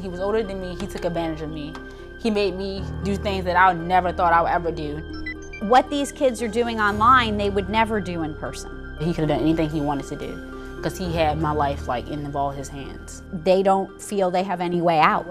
He was older than me. He took advantage of me. He made me do things that I never thought I would ever do. What these kids are doing online, they would never do in person. He could have done anything he wanted to do because he had my life like in all his hands. They don't feel they have any way out.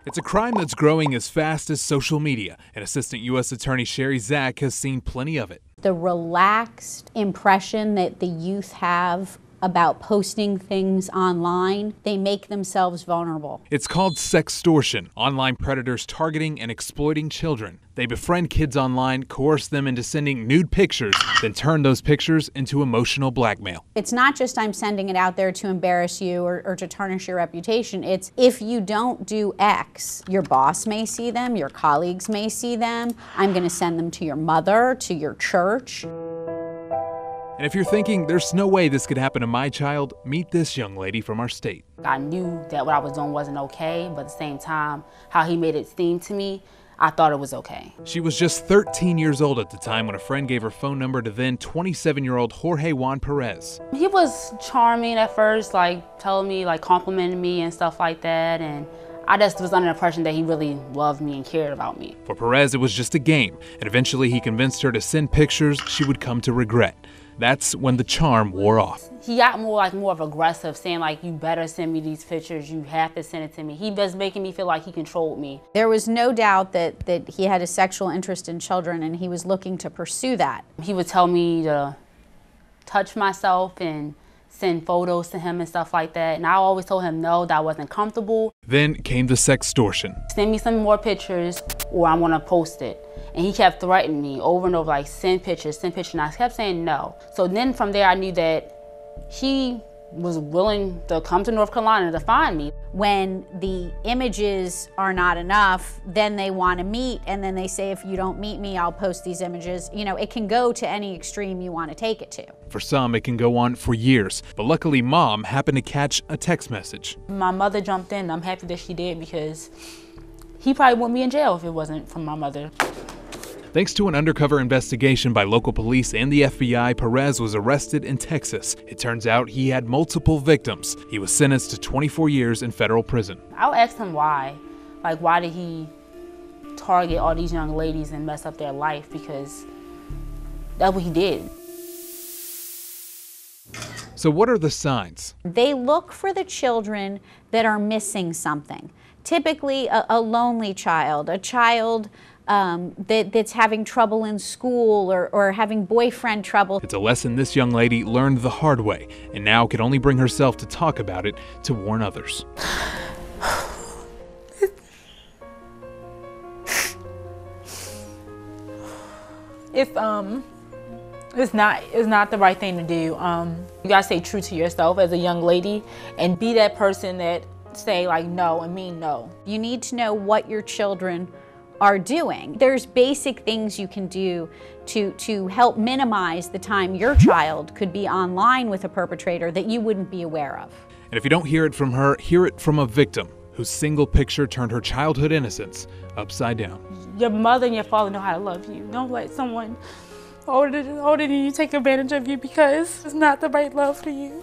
It's a crime that's growing as fast as social media, and Assistant U.S. Attorney Sherri Zack has seen plenty of it. The relaxed impression that the youth have about posting things online, they make themselves vulnerable. It's called sextortion, online predators targeting and exploiting children. They befriend kids online, coerce them into sending nude pictures, then turn those pictures into emotional blackmail. It's not just I'm sending it out there to embarrass you or to tarnish your reputation. It's if you don't do X, your boss may see them, your colleagues may see them. I'm going to send them to your mother, to your church. And if you're thinking, there's no way this could happen to my child, meet this young lady from our state. I knew that what I was doing wasn't okay, but at the same time, how he made it seem to me, I thought it was okay. She was just 13 years old at the time when a friend gave her phone number to then 27-year-old Jorge Juan Perez. He was charming at first, like telling me, like complimenting me and stuff like that, and I just was under the impression that he really loved me and cared about me. For Perez, it was just a game, and eventually he convinced her to send pictures she would come to regret. That's when the charm wore off. He got more of aggressive, saying like, you better send me these pictures, you have to send it to me. He was making me feel like he controlled me. There was no doubt that he had a sexual interest in children and he was looking to pursue that. He would tell me to touch myself and send photos to him and stuff like that. And I always told him no, that I wasn't comfortable. Then came the sextortion. Send me some more pictures or I'm gonna post it. And he kept threatening me over and over, like, send pictures, and I kept saying no. So then from there, I knew that he was willing to come to North Carolina to find me. When the images are not enough, then they want to meet, and then they say, if you don't meet me, I'll post these images. You know, it can go to any extreme you want to take it to. For some, it can go on for years. But luckily, Mom happened to catch a text message. My mother jumped in. I'm happy that she did because he probably wouldn't be in jail if it wasn't for my mother. Thanks to an undercover investigation by local police and the FBI, Perez was arrested in Texas. It turns out he had multiple victims. He was sentenced to 24 years in federal prison. I'll ask him why. Like, why did he target all these young ladies and mess up their life? Because that's what he did. So what are the signs? They look for the children that are missing something. Typically a lonely child, a child that's having trouble in school or having boyfriend trouble. It's a lesson this young lady learned the hard way and now can only bring herself to talk about it to warn others. It's not the right thing to do. You gotta stay true to yourself as a young lady and be that person that say like no and mean no. You need to know what your children are doing. There's basic things you can do to help minimize the time your child could be online with a perpetrator that you wouldn't be aware of. And if you don't hear it from her, hear it from a victim whose single picture turned her childhood innocence upside down. Your mother and your father know how to love you. Don't let someone older than you take advantage of you because it's not the right love for you.